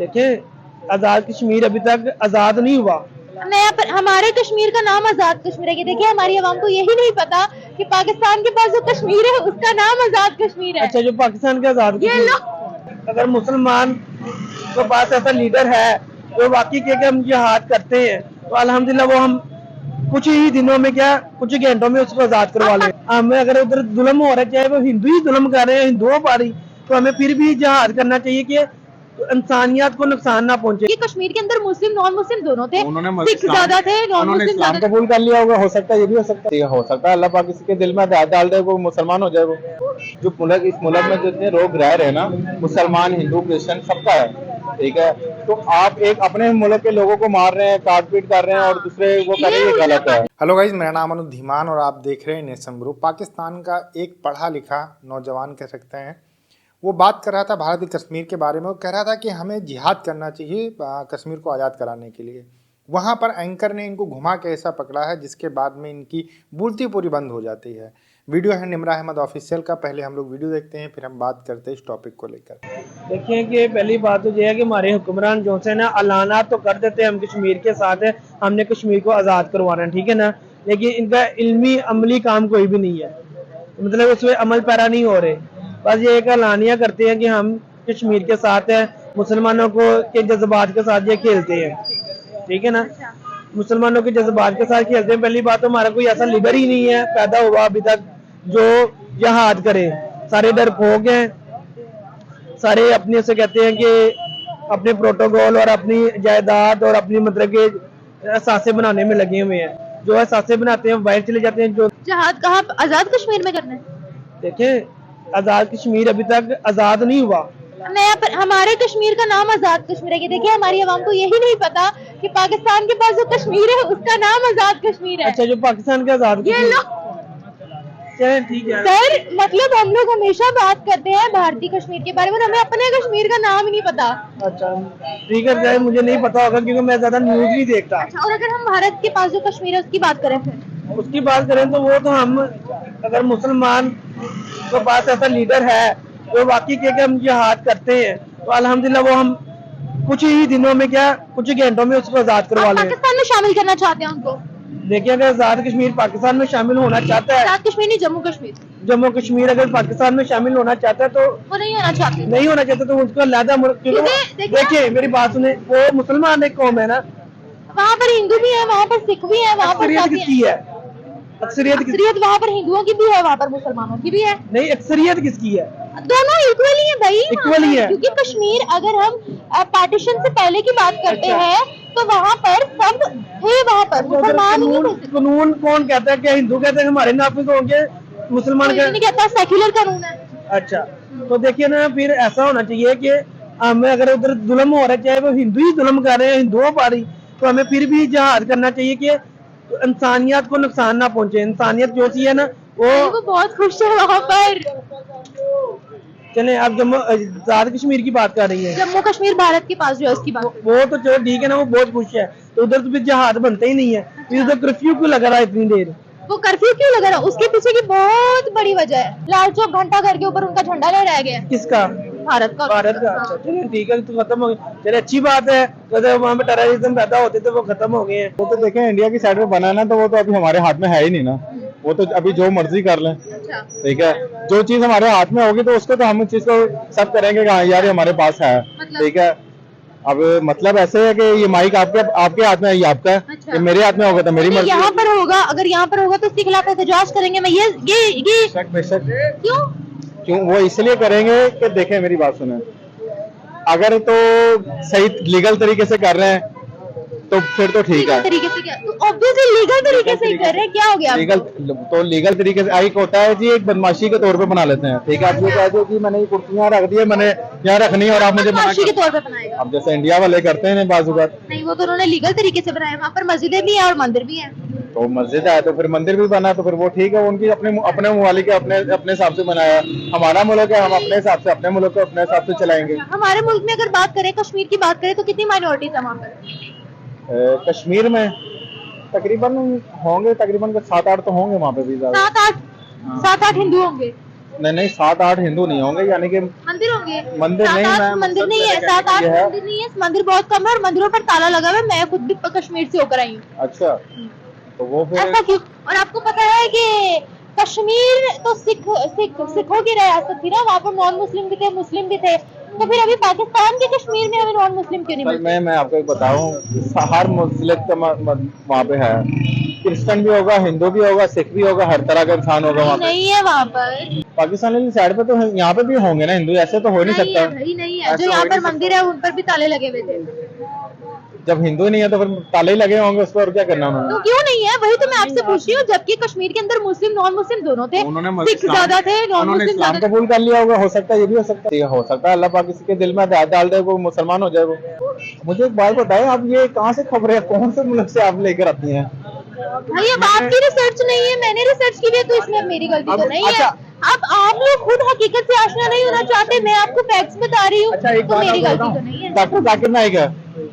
देखें, आजाद कश्मीर अभी तक आजाद नहीं हुआ। नया पर हमारे कश्मीर का नाम आजाद कश्मीर है। देखिए हमारी आवाम को यही नहीं पता कि पाकिस्तान के पास जो कश्मीर है उसका नाम आजाद कश्मीर है। अच्छा, जो पाकिस्तान के आजाद ये लो, अगर मुसलमान के पास ऐसा लीडर है जो वाकई के हम जिहाद करते हैं तो अल्हम्दुलिल्लाह वो हम कुछ ही दिनों में क्या कुछ ही घंटों में उसको आजाद करवा ले। हमें अगर उधर जुल्म हो रहा है, चाहे वो हिंदू ही जुल्म कर रहे हैं हिंदुओं पर ही, तो हमें फिर भी जिहाद करना चाहिए कि इंसानियत को नुकसान ना पहुंचे। ये कश्मीर के अंदर मुस्लिम नॉन मुस्लिम दोनों थे, उन्होंने सिख ज्यादा थे, नॉन मुस्लिम इस्लाम ज्यादा। कबूल कर लिया होगा, हो सकता है ये भी हो सकता है अल्लाह पाक किसी के दिल में हदायत डाल दे, वो मुसलमान हो जाए। वो जो मुल्क इस मुल्क में जितने लोग रह रहे हैं ना, मुसलमान हिंदू क्रिश्चियन सबका है, ठीक है। तो आप एक अपने मुल्क के लोगों को मार रहे हैं, काट पीट कर रहे हैं और दूसरे वो कर रहे हैं, ये गलत है। हेलो गाइज, मेरा नाम अनुज धीमान और आप देख रहे हैं नेशन ग्रुप। पाकिस्तान का एक पढ़ा लिखा नौजवान कह सकते हैं, वो बात कर रहा था भारत के कश्मीर के बारे में। वो कह रहा था कि हमें जिहाद करना चाहिए कश्मीर को आज़ाद कराने के लिए। वहाँ पर एंकर ने इनको घुमा के ऐसा पकड़ा है जिसके बाद में इनकी बोलती पूरी बंद हो जाती है। वीडियो है निमरा अहमद ऑफिशियल का। पहले हम लोग वीडियो देखते हैं, फिर हम बात करते हैं इस टॉपिक को लेकर। देखिए कि पहली बात तो यह है कि हमारे हुक्मरान जो से ना अलाना तो कर देते हैं हम कश्मीर के साथ है, हमने कश्मीर को आज़ाद करवाना है, ठीक है ना, लेकिन इनका इल्मी अमली काम कोई भी नहीं है, मतलब उसमें अमल पैरा नहीं हो रहे। बस ये एक ऐलानिया करते हैं कि हम कश्मीर के साथ हैं, मुसलमानों को के जज्बात के साथ ये खेलते हैं, ठीक है ना, मुसलमानों के जज्बात के साथ खेलते हैं। पहली बात तो हमारा कोई ऐसा लीडर ही नहीं है पैदा हुआ अभी तक जो जिहाद करे। सारे डरपोक हैं, सारे अपने से कहते हैं कि अपने प्रोटोकॉल और अपनी जायदाद और अपनी मतलब के असासे बनाने में लगे हुए हैं। जो असासे बनाते हैं बाहर चले जाते हैं। जो जिहाद कहाँ आजाद कश्मीर में करना है? देखें, आजाद कश्मीर अभी तक आजाद नहीं हुआ। नया पर हमारे कश्मीर का नाम आजाद कश्मीर है। देखिए हमारी आवाम को यही नहीं पता कि पाकिस्तान के पास जो कश्मीर है उसका नाम आजाद कश्मीर है। अच्छा, जो पाकिस्तान के आजाद ये लो, चलें ठीक है सर मतलब हम लोग हमेशा बात करते हैं भारतीय कश्मीर के बारे में, हमें अपने कश्मीर का नाम ही नहीं पता। अच्छा ठीक है, चाहे मुझे नहीं पता होगा क्योंकि मैं ज्यादा न्यूज नहीं देखता। अच्छा, और अगर हम भारत के पास जो कश्मीर है उसकी बात करें, फिर उसकी बात करें तो वो तो हम अगर मुसलमान के पास ऐसा लीडर है जो वाकई के हम जिहाद करते हैं तो अल्हम्दुलिल्लाह वो हम कुछ ही दिनों में क्या कुछ ही घंटों में उसको आजाद करवा लें। पाकिस्तान में शामिल करना चाहते हैं उनको? देखिए, अगर आजाद कश्मीर पाकिस्तान में शामिल होना चाहता है, आजाद कश्मीर नहीं, जम्मू कश्मीर। जम्मू कश्मीर अगर पाकिस्तान में शामिल होना चाहता है तो वो नहीं होना चाहते। नहीं होना चाहता तो उसको अलहदा मुल्क। देखिए मेरी बात सुने, वो मुसलमान एक कौम है ना, वहाँ पर हिंदू भी है, वहाँ पर सिख भी है, वहाँ पर अक्सरियत किसकी है? अक्सरियत वहाँ पर हिंदुओं की भी है, वहाँ पर मुसलमानों की भी है। नहीं, अक्सरियत किसकी है? दोनों इक्वली है भाई, इक्वली है। क्योंकि कश्मीर अगर हम पार्टीशन से पहले की बात करते हैं तो वहाँ पर सब थे, वहाँ पर मुसलमान ही थे। कानून कौन कहता है? क्या हिंदू कहते हैं हमारे नाफिज होंगे, मुसलमान नहीं कहता, सेक्युलर कानून है। अच्छा, तो देखिए ना, फिर ऐसा होना चाहिए कि हमें अगर उधर जुल्म हो रहा है, चाहे वो हिंदू ही जुल्म कर रहे हैं हिंदुओं पर ही, तो हमें फिर भी जिहाद करना चाहिए कि इंसानियत को नुकसान ना पहुंचे। इंसानियत जो सी है ना वो बहुत खुश है वहाँ पर। चले, आप जम्मू आजाद कश्मीर की बात कर रही है, जम्मू कश्मीर भारत के पास जो है उसकी बात। वो तो चलो ठीक है ना, वो बहुत खुश है, तो उधर तो फिर जिहाद बनते ही नहीं है। फिर उधर कर्फ्यू क्यों लगा रहा है इतनी देर? वो कर्फ्यू क्यों लगा रहा? उसके पीछे की बहुत बड़ी वजह है, लाल चौक घंटा घर के ऊपर उनका झंडा लहराया गया। किसका? भारत का। भारत का। अच्छा चलिए ठीक है, तो खत्म हो गया, चलिए अच्छी बात है। तो वहाँ पे टेररिज्म पैदा होते थे वो खत्म हो गए हैं। वो तो देखें इंडिया की साइड में बना है ना, तो वो तो अभी हमारे हाथ में है ही नहीं ना, वो तो अभी जो मर्जी कर लें, ठीक है। जो चीज हमारे हाथ में होगी तो उसको तो हम उस चीज को सब करेंगे कि हाँ यार ये हमारे पास है, ठीक है। अब मतलब ऐसे है कि ये माइक आपके हाथ में है, ये आपका है। ये मेरे हाथ में होगा तो मेरी मर्जी। यहाँ पर होगा, अगर यहाँ पर होगा तो उसके खिलाफ एहतजाज करेंगे। मैं ये बेशक क्यों वो इसलिए करेंगे कि देखें मेरी बात सुने, अगर तो सही लीगल तरीके से कर रहे हैं तो फिर तो ठीक है। तरीके से क्या? तो ऑब्वियसली लीगल तरीके से ही कर रहे हैं, क्या हो गया? लीगल तरीके से एक होता है जी, एक बदमाशी के तौर पे बना लेते हैं, ठीक है। आप ये कह दो कि मैंने ये कुर्सियां रख दी है, मैंने यहाँ रखनी है और आप मुझे बदमाशी के तौर पे बनाएगा। अब जैसे इंडिया वाले करते हैं बाजूकात। नहीं, वो तो उन्होंने लीगल तरीके से बनाया, वहाँ पर मस्जिदें भी है और मंदिर भी है। तो मस्जिद है तो फिर मंदिर भी बना, तो फिर वो ठीक है, उनकी अपने ममालिक के अपने हिसाब से बनाया। हमारा मुल्क है, हम अपने हिसाब से अपने मुल्क को अपने हिसाब से चलाएंगे। हमारे मुल्क में अगर बात करें, कश्मीर की बात करें, तो कितनी माइनॉरिटीज है वहाँ पर? कश्मीर में तकरीबन होंगे, तकरीबन 7-8 तो होंगे वहाँ पे भी। 7-8 हिंदू होंगे। नहीं नहीं 7-8 हिंदू नहीं होंगे, यानी कि मंदिर होंगे? मंदिर नहीं, 7-8 मैं मंदिर मतलब नहीं है, कहने 7-8 ये है। मंदिर नहीं है, मंदिर बहुत कम है और मंदिरों पर ताला लगा हुआ है। मैं खुद भी कश्मीर से होकर आई हूँ। अच्छा, तो वो फिर ऐसा क्यों? और आपको पता है कि कश्मीर तो सिखों की रियासत थी ना, वहाँ पर नॉन मुस्लिम भी थे, मुस्लिम भी थे, तो फिर अभी पाकिस्तान के कश्मीर में हमें नॉन मुस्लिम क्यों नहीं असल मिलते? में मैं आपको एक बताऊं, हर मुस्लिम का वहाँ पे है, क्रिश्चियन भी होगा, हिंदू भी होगा, सिख भी होगा, हर तरह का इंसान होगा वहाँ पे। नहीं है वहाँ पर। पाकिस्तान वाली साइड पे तो यहाँ पे भी होंगे ना हिंदू, ऐसे तो हो नहीं नहीं सकता। है भाई, नहीं है। ऐसे जो हो यहाँ ही पर नहीं सकता। मंदिर है उन पर भी ताले लगे हुए थे। जब हिंदू नहीं है तो फिर ताले ही लगे होंगे उस पर, और क्या करना तो उन्होंने। क्यों नहीं है? वही तो मैं आपसे पूछ रही हूँ, जबकि कश्मीर के अंदर मुस्लिम नॉन मुस्लिम दोनों थे, सिख ज्यादा थे, नॉन उन्होंने मुस्लिम इस्लाम ज्यादा थे। कबूल कर लिया होगा, हो सकता है ये भी हो सकता है, ये हो सकता है अल्लाह पाक किसी के दिल में हिदायत डाल दे, वो मुसलमान हो जाए वो। मुझे एक बात बताएं, आप ये कहाँ से खबरें, कौन से मुल्क से आप लेकर आती हैं? भाई अब आपकी रिसर्च नहीं है, मैंने रिसर्च की है, तो इसमें अब मेरी गलती तो अब नहीं है। अच्छा। अब आप लोग खुद हकीकत से आशना नहीं होना चाहते, मैं आपको फैक्ट्स बता रही हूँ, अच्छा, एक तो बात मेरी आपको गलती तो नहीं है। बताऊं, डॉक्टर जाकिर नाइक है,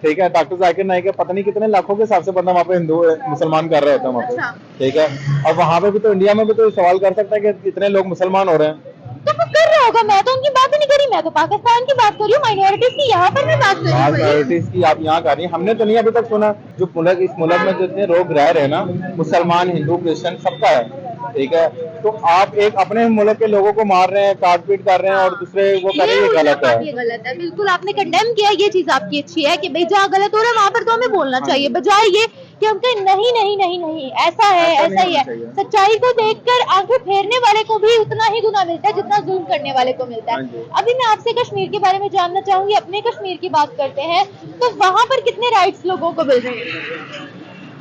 ठीक है, डॉक्टर जाकिर नाइक है, पता नहीं कितने लाखों के हिसाब से बंदा वहाँ पे हिंदू मुसलमान कर रहे होते हैं वहाँ पे, अच्छा। ठीक है। अब वहाँ पे भी तो, इंडिया में भी तो सवाल कर सकता है कि इतने लोग मुसलमान हो रहे हैं। तो वो कर रहा होगा, मैं तो उनकी बात ही नहीं करी, मैं तो पाकिस्तान की बात कर रही हूँ, माइनॉरिटीज की यहाँ पर मैं बात कर रही हूँ भाई। माइनॉरिटीज की आप यहाँ कर रही हैं, हमने तो नहीं अभी तक सुना। जो मुल्क, इस मुल्क में जितने लोग रह रहे हैं ना, मुसलमान, हिंदू, क्रिश्चियन, सबका है, ठीक है। तो आप एक अपने मुल्क के लोगों को मार रहे हैं, काट पीट कर रहे हैं, और दूसरे वो कर रहे हैं, ये गलत है। ये गलत है, बिल्कुल आपने कंडेम किया, ये चीज आपकी अच्छी है कि भाई जहाँ गलत हो रहा है वहां पर तो हमें बोलना चाहिए, बजाय ये कि हम कहें नहीं नहीं नहीं नहीं ऐसा है, ऐसा ऐसा नहीं ही है। होना चाहिए। सच्चाई को देखकर आंखें फेरने वाले को भी उतना ही गुनाह मिलता है जितना जुल्म करने वाले को मिलता हाँ है। जी। अभी मैं आपसे कश्मीर के बारे में जानना चाहूंगी, अपने कश्मीर की बात करते हैं, तो वहां पर कितने राइट्स लोगों को मिल रहे हैं?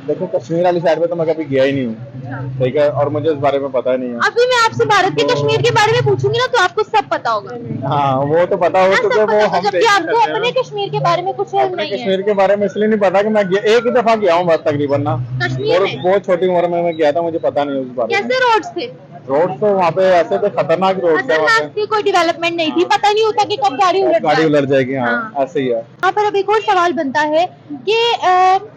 देखो, कश्मीर वाली साइड पे तो मैं कभी गया ही नहीं हूँ, ठीक है, और मुझे इस बारे में पता नहीं है। अभी मैं आपसे भारत के कश्मीर के बारे में पूछूंगी ना, तो आपको सब पता होगा। हाँ, वो तो पता हो, हाँ, सब क्योंकि पता वो होगा, हम जबकि देखते आपको रहते हैं अपने ना। कश्मीर के बारे में कुछ अपने नहीं है। कश्मीर के बारे में इसलिए नहीं पता कि मैं एक ही दफा गया हूँ बस तकरीबन ना, कश्मीर और में? बहुत छोटी उम्र में मैं गया था, मुझे पता नहीं उस बारे में। कैसे रोड्स थे? रोड तो वहाँ पे ऐसे थे, खतरनाक रोड थे वहाँ खतरनाक थी, कोई डेवलपमेंट नहीं थी, पता नहीं होता कि कब गाड़ी पे, उलट गाड़ी जाए। उलट जाएगी, हाँ, हाँ। ऐसे ही है। यहाँ पर अब एक और सवाल बनता है कि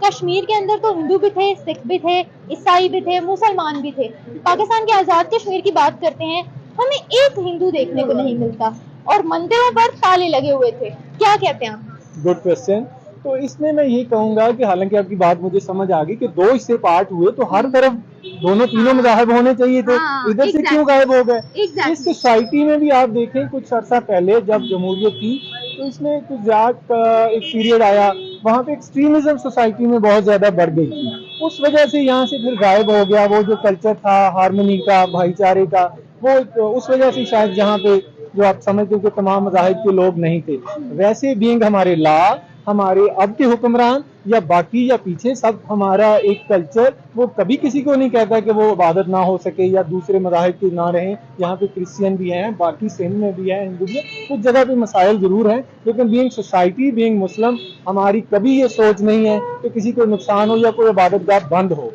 कश्मीर के अंदर तो हिंदू भी थे, सिख भी थे, ईसाई भी थे, मुसलमान भी थे। पाकिस्तान के आजाद कश्मीर की बात करते हैं, हमें एक हिंदू देखने को नहीं मिलता और मंदिरों पर ताले लगे हुए थे। क्या कहते हैं आप? Good question. तो इसमें मैं ये कहूंगा कि हालांकि आपकी बात मुझे समझ आ गई कि दो हिस्से पार्ट हुए, तो हर तरफ दोनों तीनों मज़ाहब होने चाहिए थे, हाँ, इधर से exactly. क्यों गायब हो गए? Exactly. इस सोसाइटी में भी आप देखें, कुछ अर्सा पहले जब जमहूरियत थी तो इसमें कुछ जात का एक पीरियड आया, वहाँ पे एक्सट्रीमिज्म सोसाइटी में बहुत ज्यादा बढ़ गई थी, उस वजह से यहाँ से फिर गायब हो गया वो जो कल्चर था हारमोनी का, भाईचारे का, वो उस वजह से शायद जहाँ पे जो आप समझते हो कि तमाम मज़ाहिब के लोग नहीं थे। वैसे बीइंग हमारे लॉ, हमारे अब के हुक्मरान या बाकी या पीछे सब हमारा एक कल्चर, वो कभी किसी को नहीं कहता कि वो इबादत ना हो सके या दूसरे मज़ाहिब के ना रहें। यहाँ पे क्रिश्चियन भी हैं, बाकी सिंध में भी है, हिंदू भी है, कुछ जगह पे मसाइल जरूर हैं, लेकिन बीइंग सोसाइटी, बीइंग मुस्लिम, हमारी कभी ये सोच नहीं है कि किसी को नुकसान हो या कोई इबादतगाह बंद हो।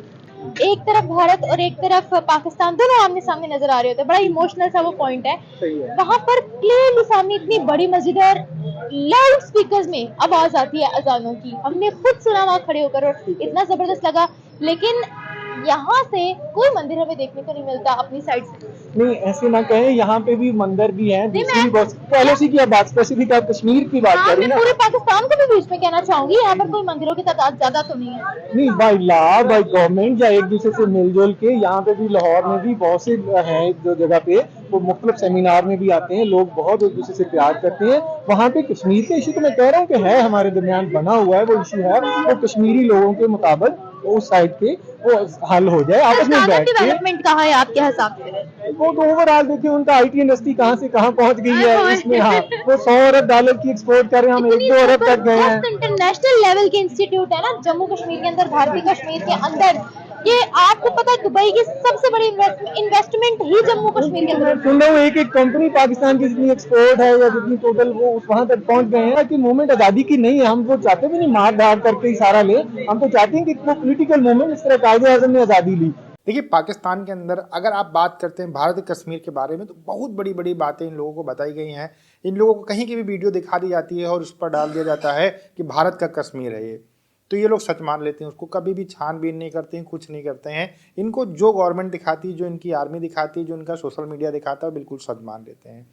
एक तरफ भारत और एक तरफ पाकिस्तान, दोनों आमने सामने नजर आ रहे होते हैं, बड़ा इमोशनल सा वो पॉइंट है। वहां पर क्लियरली सामने इतनी बड़ी मस्जिद है और लाउड स्पीकर्स में आवाज आती है अजानों की, हमने खुद सुना वहां खड़े होकर और इतना जबरदस्त लगा। लेकिन यहाँ से कोई मंदिर हमें देखने को नहीं मिलता अपनी साइड से। नहीं, ऐसे ना कहें, यहाँ पे भी मंदिर भी हैं, नहीं, दूसरी मैं- बहुत पॉलिसी की बात, स्पेसिफिक आप कश्मीर की बात हाँ, कर रही मैं ना। पूरे पाकिस्तान को भी बीच में कहना चाहूंगी, यहाँ पर कोई मंदिरों की तादाद ज्यादा तो नहीं है। नहीं, बाई लॉ, बाई गवर्नमेंट या एक दूसरे से मिलजुल के, यहाँ पे भी लाहौर में भी बहुत से हैं जो जगह पे वो मुख्तलिफ सेमिनार में भी आते हैं, लोग बहुत एक दूसरे से प्यार करते हैं। वहाँ पे कश्मीर के इशू तो मैं कह रहा हूँ कि है, हमारे दरमियान बना हुआ है वो इशू है, वो कश्मीरी लोगों के मुताबिक उस साइड के वो हल हो जाए आपस में बैठ के। डेवलपमेंट कहाँ है आपके हिसाब से? वो तो ओवरऑल देखिए उनका आईटी इंडस्ट्री कहाँ से कहाँ पहुँच गई है इसमें। हाँ, वो 100 अरब डॉलर की एक्सपोर्ट कर रहे हैं, हम 1-2 अरब तक गए हैं। इंटरनेशनल लेवल के इंस्टीट्यूट है ना जम्मू कश्मीर के अंदर, भारतीय कश्मीर के अंदर। ये आपको पता है दुबई की सबसे बड़ी इन्वेस्टमेंट ही जम्मू कश्मीर के अंदर। सुन रहा हूँ एक कंपनी पाकिस्तान की जितनी एक्सपोर्ट है या जितनी टोटल वो वहां तक पहुंच गए हैं कि मूवमेंट आजादी की नहीं है। हम वो चाहते भी नहीं मार धाड़ करके ही सारा ले, हम तो चाहते हैं कि वो पॉलिटिकल मूवमेंट इस तरह कायदे आज़म ने आजादी ली। देखिए, पाकिस्तान के अंदर अगर आप बात करते हैं भारत कश्मीर के बारे में, तो बहुत बड़ी बड़ी बातें इन लोगों को बताई गई हैं। इन लोगों को कहीं की भी वीडियो दिखा दी जाती है और उस पर डाल दिया जाता है कि भारत का कश्मीर है ये। तो ये लोग सच मान लेते हैं उसको, कभी भी छानबीन नहीं करते हैं, कुछ नहीं करते हैं। इनको जो गवर्नमेंट दिखाती है, जो इनकी आर्मी दिखाती है, जो इनका सोशल मीडिया दिखाता है, बिल्कुल सच मान लेते हैं।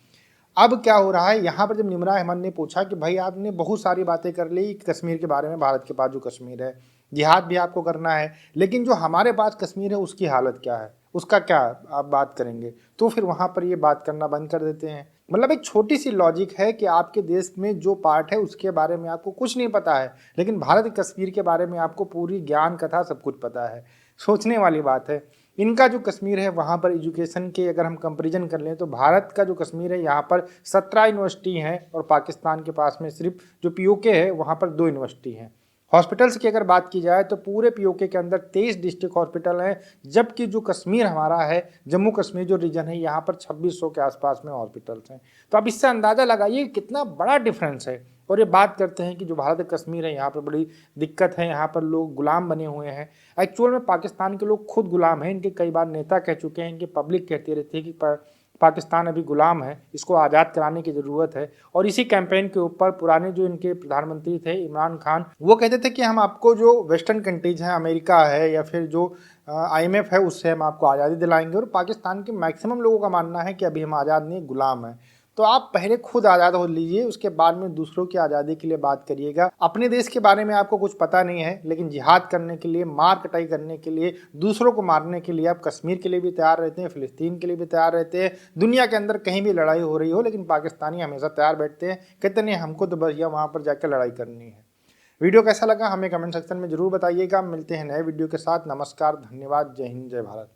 अब क्या हो रहा है यहाँ पर, जब निमरा अहमद ने पूछा कि भाई आपने बहुत सारी बातें कर ली कश्मीर के बारे में, भारत के पास जो कश्मीर है, जिहाद भी आपको करना है, लेकिन जो हमारे पास कश्मीर है उसकी हालत क्या है, उसका क्या आप बात करेंगे, तो फिर वहाँ पर ये बात करना बंद कर देते हैं। मतलब एक छोटी सी लॉजिक है कि आपके देश में जो पार्ट है उसके बारे में आपको कुछ नहीं पता है, लेकिन भारत के कश्मीर के बारे में आपको पूरी ज्ञान कथा सब कुछ पता है। सोचने वाली बात है। इनका जो कश्मीर है वहाँ पर एजुकेशन के अगर हम कंपैरिजन कर लें तो भारत का जो कश्मीर है यहाँ पर 17 यूनिवर्सिटी हैं और पाकिस्तान के पास में सिर्फ जो पीओके है वहाँ पर 2 यूनिवर्सिटी हैं। हॉस्पिटल्स की अगर बात की जाए तो पूरे पीओके के अंदर 23 डिस्ट्रिक्ट हॉस्पिटल हैं, जबकि जो कश्मीर हमारा है, जम्मू कश्मीर जो रीजन है, यहाँ पर 2600 के आसपास में हॉस्पिटल्स हैं। तो आप इससे अंदाज़ा लगाइए कितना बड़ा डिफरेंस है। और ये बात करते हैं कि जो भारत कश्मीर है यहाँ पर बड़ी दिक्कत है, यहाँ पर लोग गुलाम बने हुए हैं। एक्चुअल में पाकिस्तान के लोग खुद गुलाम हैं, इनके कई बार नेता कह चुके हैं, इनकी पब्लिक कहती रहती है कि पाकिस्तान अभी गुलाम है, इसको आज़ाद कराने की ज़रूरत है। और इसी कैंपेन के ऊपर पुराने जो इनके प्रधानमंत्री थे इमरान खान, वो कहते थे कि हम आपको जो वेस्टर्न कंट्रीज हैं, अमेरिका है या फिर जो IMF है, उससे हम आपको आज़ादी दिलाएंगे। और पाकिस्तान के मैक्सिमम लोगों का मानना है कि अभी हम आज़ाद नहीं, गुलाम हैं। तो आप पहले खुद आज़ाद हो लीजिए, उसके बाद में दूसरों की आज़ादी के लिए बात करिएगा। अपने देश के बारे में आपको कुछ पता नहीं है, लेकिन जिहाद करने के लिए, मार कटाई करने के लिए, दूसरों को मारने के लिए आप कश्मीर के लिए भी तैयार रहते हैं, फ़िलिस्तीन के लिए भी तैयार रहते हैं। दुनिया के अंदर कहीं भी लड़ाई हो रही हो, लेकिन पाकिस्तानी हमेशा तैयार बैठते हैं, कहते नहीं हमको तो भैया वहाँ पर जाकर लड़ाई करनी है। वीडियो कैसा लगा हमें कमेंट सेक्शन में ज़रूर बताइएगा। मिलते हैं नए वीडियो के साथ। नमस्कार, धन्यवाद, जय हिंद, जय भारत।